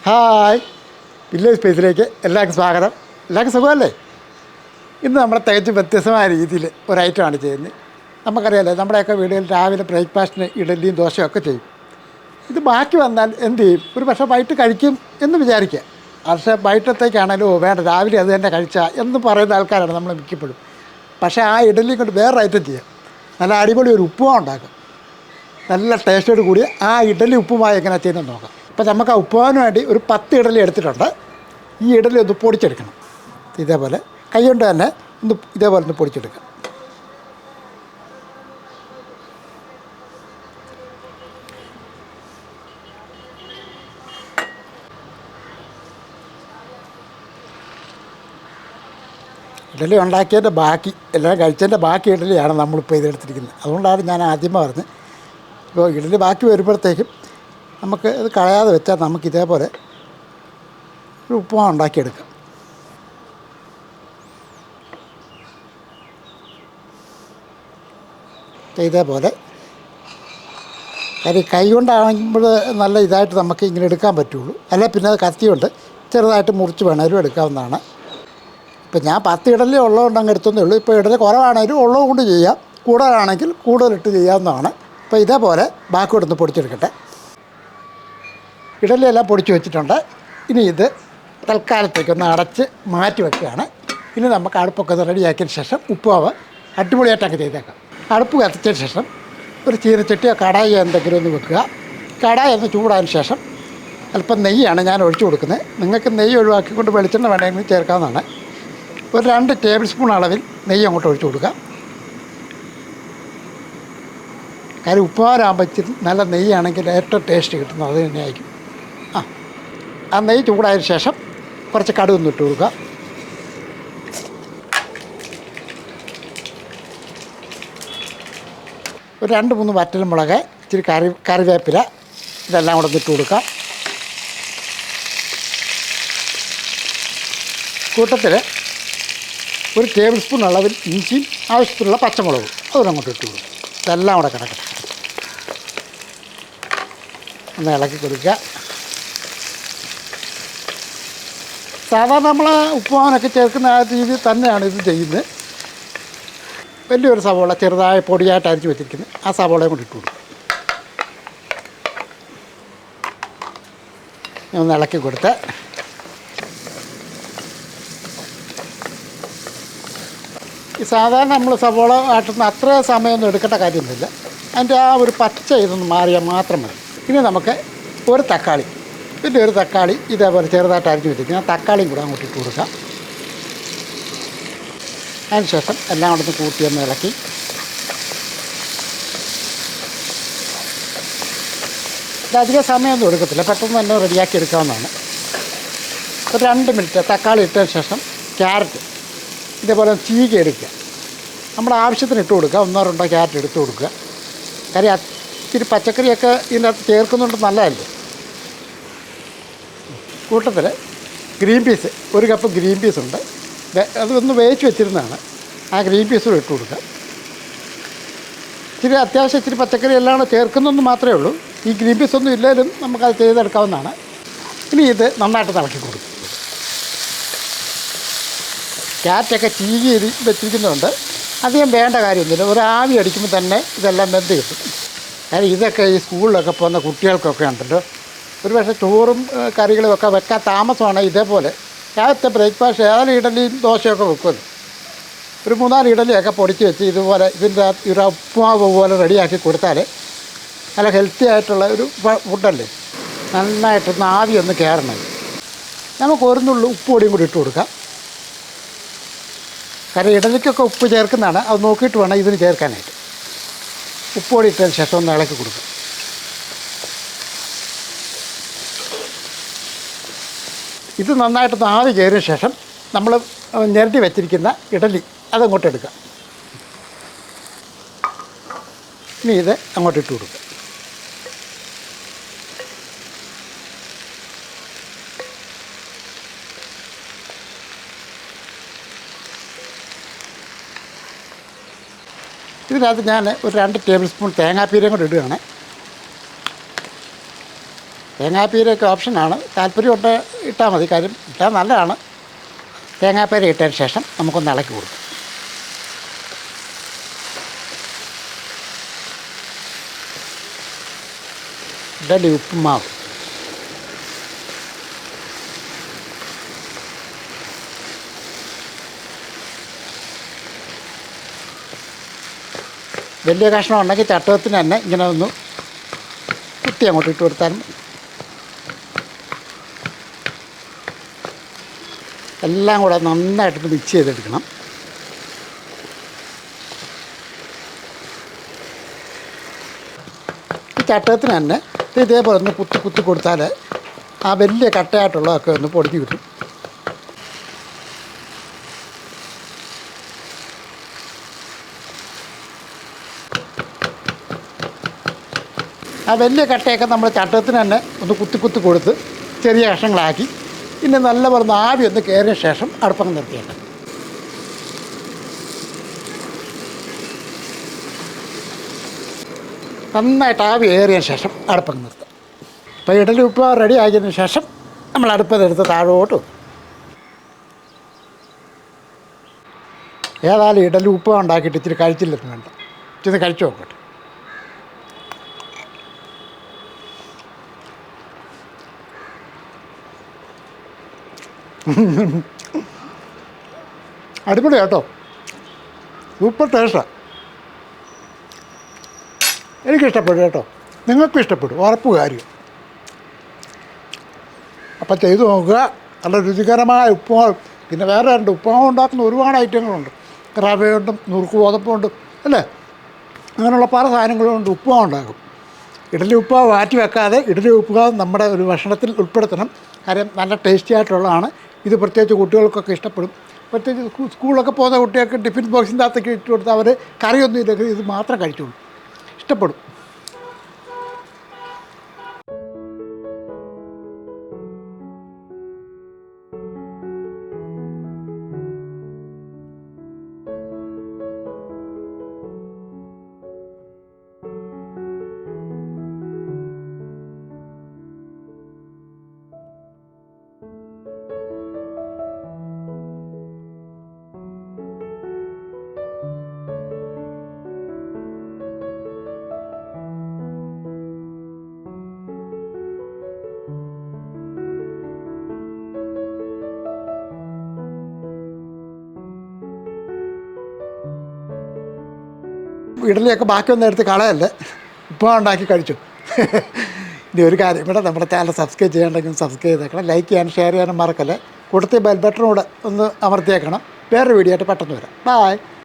Hi, village സ്പേസിലേക്ക് എല്ലാവർക്കും സ്വാഗതം. എല്ലാവർക്കും സുഖമല്ലേ? ഇന്ന് നമ്മൾ തികച്ചും വ്യത്യസ്തമായ രീതിയിൽ ഒരു ഐറ്റമാണ് ചെയ്യുന്നത്. നമുക്കറിയാമല്ലോ, നമ്മുടെയൊക്കെ വീടുകളിൽ രാവിലെ ബ്രേക്ക്ഫാസ്റ്റിന് ഇഡലിയും ദോശയും ഒക്കെ ചെയ്യും. ഇത് ബാക്കി വന്നാൽ എന്ത് ചെയ്യും? ഒരു പക്ഷേ വൈകിട്ട് കഴിക്കും എന്ന് വിചാരിക്കുക. പക്ഷേ വൈകിട്ടത്തേക്കാണല്ലോ വേണ്ട രാവിലെ അത് തന്നെ കഴിച്ചാൽ എന്ന് പറയുന്ന ആൾക്കാരാണ് നമ്മൾ മിക്കപ്പോഴും. പക്ഷേ ആ ഇഡലിയും കൊണ്ട് വേറൊരു ഐറ്റം ചെയ്യാം. നല്ല അടിപൊളി ഒരു ഉപ്പുമാവ് ഉണ്ടാക്കും. നല്ല ടേസ്റ്റോട് കൂടി ആ ഇഡലി ഉപ്പുമാവ് എങ്ങനെ ചെയ്യുന്നത് നോക്കാം. അപ്പോൾ നമുക്ക് ആ ഉപ്പുമാവിന് വേണ്ടി ഒരു 10 ഇഡലി എടുത്തിട്ടുണ്ട്. ഈ ഇഡലി ഒന്ന് പൊടിച്ചെടുക്കണം. ഇതേപോലെ കൈ കൊണ്ട് തന്നെ ഇതേപോലെ ഒന്ന് പൊടിച്ചെടുക്കാം. ഇഡലി ഉണ്ടാക്കിയതിൻ്റെ ബാക്കി എല്ലാം കഴിച്ചതിൻ്റെ ബാക്കി ഇഡലിയാണ് നമ്മളിപ്പോൾ ഇതെടുത്തിരിക്കുന്നത്. അതുകൊണ്ടാണ് ഞാൻ ആദ്യമേ പറഞ്ഞത്. ഇപ്പോൾ ഇഡലി ബാക്കി വരുമ്പോഴത്തേക്കും നമുക്ക് ഇത് കളയാതെ വെച്ചാൽ നമുക്ക് ഇതേപോലെ ഒരു ഉപ്പുമാവ് ഉണ്ടാക്കിയെടുക്കാം. ഇതേപോലെ കൈ കൊണ്ടാകുമ്പോൾ നല്ല ഇതായിട്ട് നമുക്ക് ഇങ്ങനെ എടുക്കാൻ പറ്റുള്ളൂ. അല്ല പിന്നെ അത് കത്തി കൊണ്ട് ചെറുതായിട്ട് മുറിച്ച് വേണേലും എടുക്കാവുന്നതാണ്. ഇപ്പം ഞാൻ 10 ഇഡലി ഉള്ളതുകൊണ്ട് അങ്ങ് എടുത്തതേ ഉള്ളൂ. ഇപ്പോൾ ഇഡലി കുറവാണെങ്കിലും ഉള്ളത് കൊണ്ട് ചെയ്യാം, കൂടുതലാണെങ്കിൽ കൂടുതലിട്ട് ചെയ്യാവുന്നതാണ്. അപ്പോൾ ഇതേപോലെ ബാക്കി കൊടുത്ത് പൊടിച്ചെടുക്കട്ടെ. ഇഡലിയെല്ലാം പൊടിച്ച് വെച്ചിട്ടുണ്ട്. ഇനി ഇത് തൽക്കാലത്തേക്കൊന്ന് അടച്ച് മാറ്റി വെക്കുകയാണ്. ഇനി നമുക്ക് അടുപ്പൊക്കെ ഒന്ന് റെഡിയാക്കിയതിന് ശേഷം ഉപ്പുമാവ് അടിപൊളിയായിട്ടൊക്കെ ചെയ്തേക്കാം. അടുപ്പ് കത്തിച്ചതിന് ശേഷം ഒരു ചീനച്ചട്ടിയോ കടായിയോ എന്തെങ്കിലും ഒന്ന് വെക്കുക. കടായി ഒന്ന് ചൂടായതിന് ശേഷം അല്പം നെയ്യാണ് ഞാൻ ഒഴിച്ചു കൊടുക്കുന്നത്. നിങ്ങൾക്ക് നെയ്യ് ഒഴിവാക്കിക്കൊണ്ട് വെളിച്ചെണ്ണ വേണമെങ്കിൽ ചേർക്കാവുന്നതാണ്. ഒരു 2 ടേബിൾ സ്പൂൺ അളവിൽ നെയ്യ് അങ്ങോട്ട് ഒഴിച്ചു കൊടുക്കുക. കാര്യം ഉപ്പുമാവാകുമ്പോൾ ഇച്ചിരി നല്ല നെയ്യാണെങ്കിൽ ഏറ്റവും ടേസ്റ്റ് കിട്ടുന്നത് അത് തന്നെയായിരിക്കും. ആ നെയ്യ് ചൂടായതിന് ശേഷം കുറച്ച് കടുകൊന്ന് ഇട്ട് കൊടുക്കുക. ഒരു 2-3 വറ്റൽമുളക്, ഇച്ചിരി കറിവേപ്പില ഇതെല്ലാം കൂടെ ഇട്ട് കൊടുക്കുക. കൂട്ടത്തിൽ ഒരു ടേബിൾ സ്പൂൺ അളവിൽ ഇഞ്ചിയും ആവശ്യത്തിനുള്ള പച്ചമുളകും അതിനങ്ങോട്ട് ഇട്ട് കൊടുക്കുക. ഇതെല്ലാം കൂടെ കിടക്കട്ടെ. ഒന്ന് ഇളക്കി കൊടുക്കുക. സാധാരണ നമ്മൾ ഉപ്പുമാവിനൊക്കെ ചേർക്കുന്ന ആ രീതിയിൽ തന്നെയാണ് ഇത് ചെയ്യുന്നത്. വലിയൊരു സവോള ചെറുതായ പൊടിയായിട്ട് അരിച്ച് വെച്ചിരിക്കുന്നത് ആ സവോളയും കൊണ്ട് ഇട്ട് കൊടുക്കും. ഒന്ന് ഇളക്കി കൊടുത്ത് ഈ സാധാരണ നമ്മൾ സവോള ആട്ടുന്ന അത്ര സമയമൊന്നും എടുക്കേണ്ട കാര്യമൊന്നുമില്ല. അതിൻ്റെ ആ ഒരു പച്ച ഇതൊന്ന് മാറിയാൽ മാത്രം മതി. ഇനി നമുക്ക് ഒരു തക്കാളി, വലിയൊരു തക്കാളി ഇതേപോലെ ചെറുതായിട്ട് അരിഞ്ഞ് വെച്ചിരിക്കുന്നത് തക്കാളിയും കൂടെ അങ്ങോട്ട് ഇട്ട് കൊടുക്കാം. അതിനുശേഷം എല്ലാം കൂടെ കൂട്ടിയൊന്ന് ഇളക്കി ഇതധികം സമയമൊന്നും എടുക്കത്തില്ല, പെട്ടെന്ന് തന്നെ റെഡിയാക്കി എടുക്കാവുന്നതാണ്. ഒരു 2 മിനിറ്റ് തക്കാളി ഇട്ടതിന് ശേഷം ക്യാരറ്റ് ഇതേപോലെ ചീകി എടുക്കുക. നമ്മുടെ ആവശ്യത്തിന് ഇട്ട് കൊടുക്കുക. 1-2 ക്യാരറ്റ് എടുത്ത് കൊടുക്കുക. കാര്യം ഇത്തിരി പച്ചക്കറിയൊക്കെ ഇതിനകത്ത് ചേർക്കുന്നുണ്ട്, നല്ലതല്ലേ. കൂട്ടത്തിൽ green peas, 1 cup green peas ഉണ്ട്. അതൊന്ന് വേവിച്ച് വെച്ചിരുന്നതാണ്. ആ ഗ്രീൻ പീസും ഇട്ട് കൊടുക്കുക. ഇച്ചിരി അത്യാവശ്യം ഇച്ചിരി പച്ചക്കറി എല്ലാം ചേർക്കുന്നതെന്ന് മാത്രമേ ഉള്ളൂ. ഈ ഗ്രീൻ പീസ് ഒന്നും ഇല്ലെങ്കിലും നമുക്കത് ചെയ്തെടുക്കാവുന്നതാണ്. ഇനി ഇത് നന്നായിട്ട് ഇളക്കി കൊടുക്കും. ക്യാരറ്റൊക്കെ ചീകി വെച്ചിരിക്കുന്നുണ്ട്, അധികം വേണ്ട കാര്യമൊന്നുമില്ല. ഒരു ആവി അടിക്കുമ്പോൾ തന്നെ ഇതെല്ലാം വെന്ത് കിട്ടും. കാര്യം ഇതൊക്കെ ഈ സ്കൂളിലൊക്കെ പോകുന്ന കുട്ടികൾക്കൊക്കെ ഉണ്ടല്ലോ, ഒരു പക്ഷേ ചോറും കറികളും ഒക്കെ വെക്കാൻ താമസമാണ്. ഇതേപോലെ രാവിലത്തെ ബ്രേക്ക്ഫാസ്റ്റ് ഏതായാലും ഇഡലിയും ദോശയൊക്കെ വെക്കുമല്ലോ, ഒരു 3-4 ഇഡലിയൊക്കെ പൊടിച്ച് വെച്ച് ഇതുപോലെ ഇതിൻ്റെ ഒരു ഉപ്പുമാവ് പോലെ റെഡിയാക്കി കൊടുത്താൽ നല്ല ഹെൽത്തി ആയിട്ടുള്ള ഒരു ഫുഡല്ലേ. നന്നായിട്ടൊന്ന് ആവി ഒന്ന് കയറണം. നമുക്ക് 1 നുള്ളി ഉപ്പ് പൊടിയും കൂടി ഇട്ട് കൊടുക്കാം. കാരണം ഇഡലിക്കൊക്കെ ഉപ്പ് ചേർക്കുന്നതാണ്, അത് നോക്കിയിട്ട് വേണം ഇതിന് ചേർക്കാനായിട്ട്. ഉപ്പ് പൊടി ഇട്ടതിന് ശേഷം ഒന്ന് ഇളക്കി കൊടുക്കും. ഇത് നന്നായിട്ടൊന്ന് ആവി കയറിയ ശേഷം നമ്മൾ ഞെരടി വെച്ചിരിക്കുന്ന ഇഡലി അതങ്ങോട്ട് എടുക്കുക. ഇനി ഇത് അങ്ങോട്ട് ഇട്ട് കൊടുക്കുക. ഇതിനകത്ത് ഞാൻ ഒരു 2 ടേബിൾ സ്പൂൺ തേങ്ങാപ്പീരയും കൂടെ ഇടുകയാണ്. തേങ്ങാപ്പീരൊക്കെ ഓപ്ഷനാണ്, താല്പര്യമുണ്ട് ഇട്ടാൽ മതി, കാര്യം ഇട്ടാൽ നല്ലതാണ്. തേങ്ങാപ്പീര ഇട്ടതിന് ശേഷം നമുക്കൊന്ന് ഇളക്കി കൊടുക്കും. ഇഡലി ഉപ്പുമാവ്, വലിയ കഷ്ണം ഉണ്ടെങ്കിൽ ചട്ടകത്തിന് തന്നെ ഇങ്ങനെ ഒന്ന് കുത്തി അങ്ങോട്ട് ഇട്ട് കൊടുത്താലും എല്ലാം കൂടെ നന്നായിട്ട് മിക്സ് ചെയ്തെടുക്കണം. ഈ ചട്ടകത്തിന് തന്നെ ഇതേപോലെ ഒന്ന് കുത്തി കുത്തി കൊടുത്താൽ ആ വലിയ കട്ടയായിട്ടുള്ളതൊക്കെ ഒന്ന് പൊടിഞ്ഞ് കിട്ടും. ആ വലിയ കട്ടയൊക്കെ നമ്മൾ ചട്ടകത്തിന് തന്നെ ഒന്ന് കുത്തി കുത്തി കൊടുത്ത് ചെറിയ കഷ്ണങ്ങളാക്കി പിന്നെ നല്ല പറഞ്ഞ ആവി ഒന്ന് കയറിയ ശേഷം അടുപ്പങ്ങ് നിർത്തിയേക്കാം. നന്നായിട്ട് ആവി ഏറിയ ശേഷം അടുപ്പങ്ങ് നിർത്താം. അപ്പോൾ ഇഡലി ഉപ്പുമാവ് റെഡി ആക്കിയതിന് ശേഷം നമ്മൾ അടുപ്പതെടുത്ത് താഴോട്ട് വെക്കും. ഏതായാലും ഇഡലി ഉപ്പുമാവ് ഉണ്ടാക്കിയിട്ട് ഇച്ചിരി കഴിച്ചില്ലെന്ന് വേണ്ട, ഇച്ചിരി കഴിച്ചു നോക്കട്ടെ. അടിപൊളി കേട്ടോ, സൂപ്പർ ടേസ്റ്റാണ്. എനിക്കിഷ്ടപ്പെടും കേട്ടോ, നിങ്ങൾക്കും ഇഷ്ടപ്പെടും, ഉറപ്പ് കാര്യം. അപ്പം ചെയ്തു നോക്കുക. നല്ല രുചികരമായ ഉപ്പുമാവ്. പിന്നെ വേറെ ഉണ്ട്, ഉപ്പുമാവ് ഉണ്ടാക്കുന്ന ഒരുപാട് ഐറ്റങ്ങളുണ്ട്. റവയുണ്ടും നുറുക്ക് ഗോതമ്പുണ്ടും അല്ലേ, അങ്ങനെയുള്ള പല സാധനങ്ങളും കൊണ്ട് ഉപ്പുമാവ് ഉണ്ടാക്കും. ഇഡലി ഉപ്പുമാവ് മാറ്റി വെക്കാതെ ഇഡലി ഉപ്പുമാവ് നമ്മുടെ ഒരു ഭക്ഷണത്തിൽ ഉൾപ്പെടുത്തണം. കാര്യം നല്ല ടേസ്റ്റി ആയിട്ടുള്ളതാണ് ഇത്. പ്രത്യേകിച്ച് കുട്ടികൾക്കൊക്കെ ഇഷ്ടപ്പെടും. പ്രത്യേകിച്ച് സ്കൂളിലൊക്കെ പോകുന്ന കുട്ടികൾക്ക് ടിഫിൻ ബോക്സിൻ്റെ അകത്തൊക്കെ ഇട്ട് കൊടുത്താൽ അവർ കറിയൊന്നും ഇല്ലെങ്കിൽ ഇത് മാത്രം കഴിച്ചോളൂ, ഇഷ്ടപ്പെടും. ഇഡലിയൊക്കെ ബാക്കിയൊന്നും എടുത്ത് കളയല്ലേ, ഉപ്പുമാവ് ഉണ്ടാക്കി കഴിച്ചു. ഇനി ഒരു കാര്യം ഇവിടെ നമ്മുടെ ചാനൽ സബ്സ്ക്രൈബ് ചെയ്യണമെങ്കിൽ സബ്സ്ക്രൈബ് ചെയ്തേക്കണം, ലൈക്ക് ചെയ്യാനും ഷെയർ ചെയ്യാനും മറക്കല്ലേ. കൂടുതൽ ബെൽ ബട്ടൺ കൂടെ ഒന്ന് അമർത്തിയേക്കണം. വേറൊരു വീഡിയോ ആയിട്ട് പെട്ടെന്ന് വരാം. ബൈ.